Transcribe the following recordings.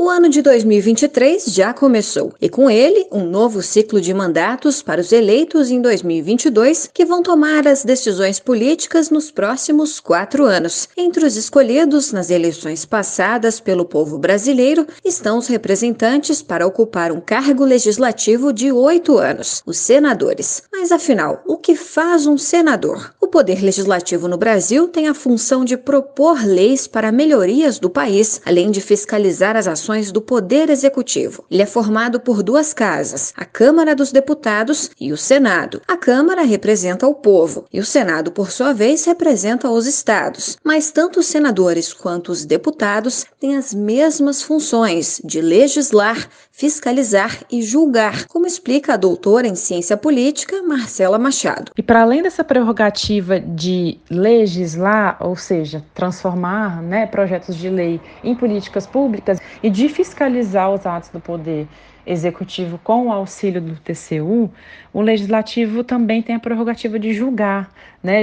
O ano de 2023 já começou e com ele um novo ciclo de mandatos para os eleitos em 2022 que vão tomar as decisões políticas nos próximos 4 anos. Entre os escolhidos nas eleições passadas pelo povo brasileiro estão os representantes para ocupar um cargo legislativo de 8 anos, os senadores. Mas afinal, o que faz um senador? O poder legislativo no Brasil tem a função de propor leis para melhorias do país, além de fiscalizar as ações do Poder Executivo. Ele é formado por 2 casas, a Câmara dos Deputados e o Senado. A Câmara representa o povo e o Senado, por sua vez, representa os estados. Mas tanto os senadores quanto os deputados têm as mesmas funções de legislar, fiscalizar e julgar, como explica a doutora em ciência política, Marcela Machado. E para além dessa prerrogativa de legislar, ou seja, transformar projetos de lei em políticas públicas e de fiscalizar os atos do Poder Executivo com o auxílio do TCU, o Legislativo também tem a prerrogativa de julgar,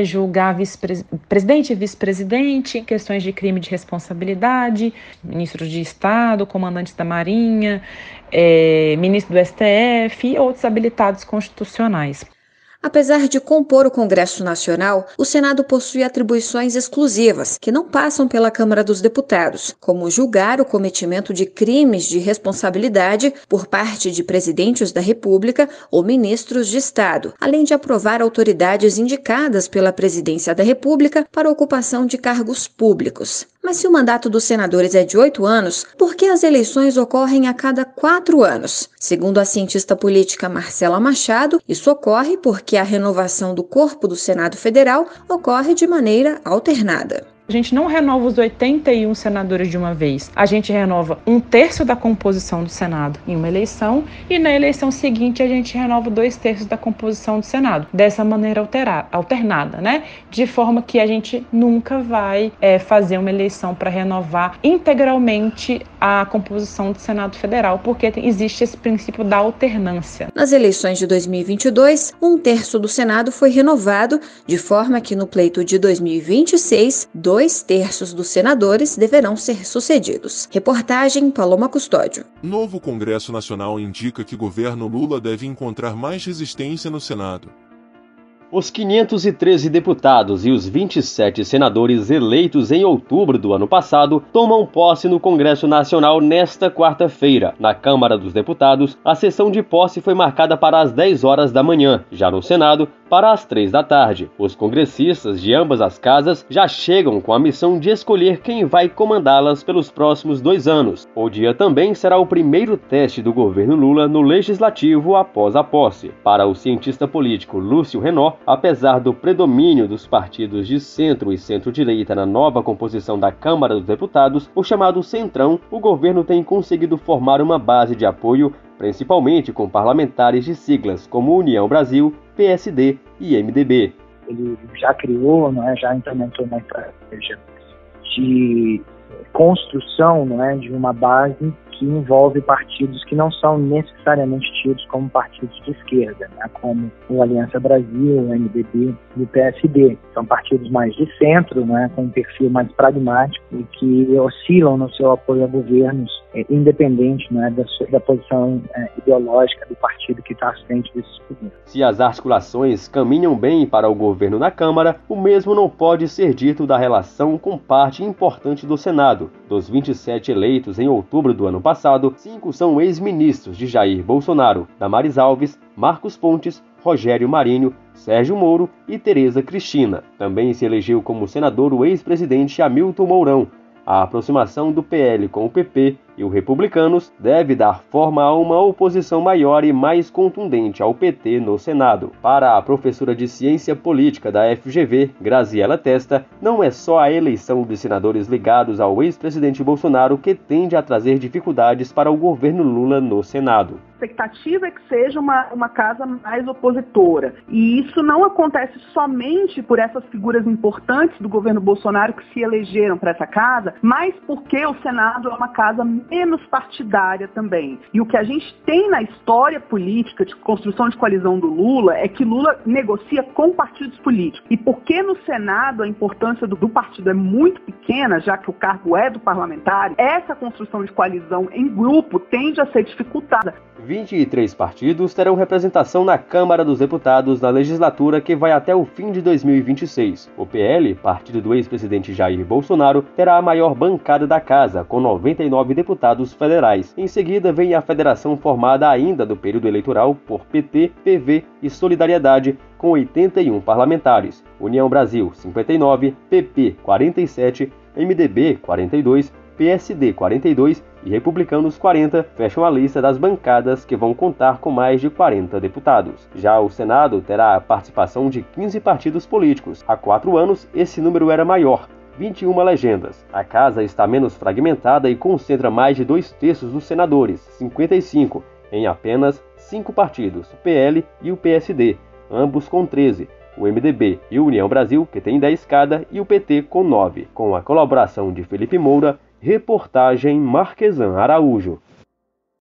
julgar presidente e vice-presidente, questões de crime de responsabilidade, ministros de Estado, comandantes da Marinha, ministro do STF e outros habilitados constitucionais. Apesar de compor o Congresso Nacional, o Senado possui atribuições exclusivas, que não passam pela Câmara dos Deputados, como julgar o cometimento de crimes de responsabilidade por parte de presidentes da República ou ministros de Estado, além de aprovar autoridades indicadas pela Presidência da República para ocupação de cargos públicos. Mas se o mandato dos senadores é de 8 anos, por que as eleições ocorrem a cada 4 anos? Segundo a cientista política Marcela Machado, isso ocorre porque a renovação do corpo do Senado Federal ocorre de maneira alternada. A gente não renova os 81 senadores de uma vez. A gente renova 1/3 da composição do Senado em uma eleição e na eleição seguinte a gente renova 2/3 da composição do Senado. Dessa maneira alternada, De forma que a gente nunca vai fazer uma eleição para renovar integralmente a composição do Senado Federal, porque existe esse princípio da alternância. Nas eleições de 2022, 1/3 do Senado foi renovado, de forma que no pleito de 2026, 2/3 dos senadores deverão ser sucedidos. Reportagem Paloma Custódio. Novo Congresso Nacional indica que governo Lula deve encontrar mais resistência no Senado. Os 513 deputados e os 27 senadores eleitos em outubro do ano passado tomam posse no Congresso Nacional nesta quarta-feira. Na Câmara dos Deputados, a sessão de posse foi marcada para as 10 horas da manhã. Já no Senado, para as 3 da tarde. Os congressistas de ambas as casas já chegam com a missão de escolher quem vai comandá-las pelos próximos 2 anos. O dia também será o primeiro teste do governo Lula no Legislativo após a posse. Para o cientista político Lúcio Renó, apesar do predomínio dos partidos de centro e centro-direita na nova composição da Câmara dos Deputados, o chamado Centrão, o governo tem conseguido formar uma base de apoio, principalmente com parlamentares de siglas como União Brasil, PSD e MDB. Ele já criou, já implementou uma estratégia de construção de uma base que envolve partidos que não são necessariamente tidos como partidos de esquerda, como o Aliança Brasil, o MDB e o PSD. São partidos mais de centro, com um perfil mais pragmático e que oscilam no seu apoio a governos, independente da posição ideológica do partido que está à frente desses governos. Se as articulações caminham bem para o governo na Câmara, o mesmo não pode ser dito da relação com parte importante do Senado. Dos 27 eleitos em outubro do ano passado, 5 são ex-ministros de Jair Bolsonaro: Damares Alves, Marcos Pontes, Rogério Marinho, Sérgio Moro e Tereza Cristina. Também se elegeu como senador o ex-presidente Hamilton Mourão. A aproximação do PL com o PP e os republicanos deve dar forma a uma oposição maior e mais contundente ao PT no Senado. Para a professora de Ciência Política da FGV, Graziela Testa, não é só a eleição de senadores ligados ao ex-presidente Bolsonaro que tende a trazer dificuldades para o governo Lula no Senado. A expectativa é que seja uma casa mais opositora. E isso não acontece somente por essas figuras importantes do governo Bolsonaro que se elegeram para essa casa, mas porque o Senado é uma casa menos partidária também. E o que a gente tem na história política de construção de coalizão do Lula é que Lula negocia com partidos políticos. E porque no Senado a importância do partido é muito pequena, já que o cargo é do parlamentar, essa construção de coalizão em grupo tende a ser dificultada. 23 partidos terão representação na Câmara dos Deputados na legislatura que vai até o fim de 2026. O PL, partido do ex-presidente Jair Bolsonaro, terá a maior bancada da casa, com 99 deputados federais. Em seguida vem a federação formada ainda do período eleitoral por PT, PV e Solidariedade, com 81 parlamentares. União Brasil, 59, PP, 47, MDB, 42, PSD, 42 e Republicanos, 40, fecham a lista das bancadas que vão contar com mais de 40 deputados. Já o Senado terá a participação de 15 partidos políticos. Há 4 anos, esse número era maior, 21 legendas. A casa está menos fragmentada e concentra mais de 2/3 dos senadores, 55, em apenas 5 partidos, o PL e o PSD, ambos com 13. O MDB e o União Brasil, que tem 10 cada, e o PT com 9. Com a colaboração de Felipe Moura, reportagem Marquesan Araújo.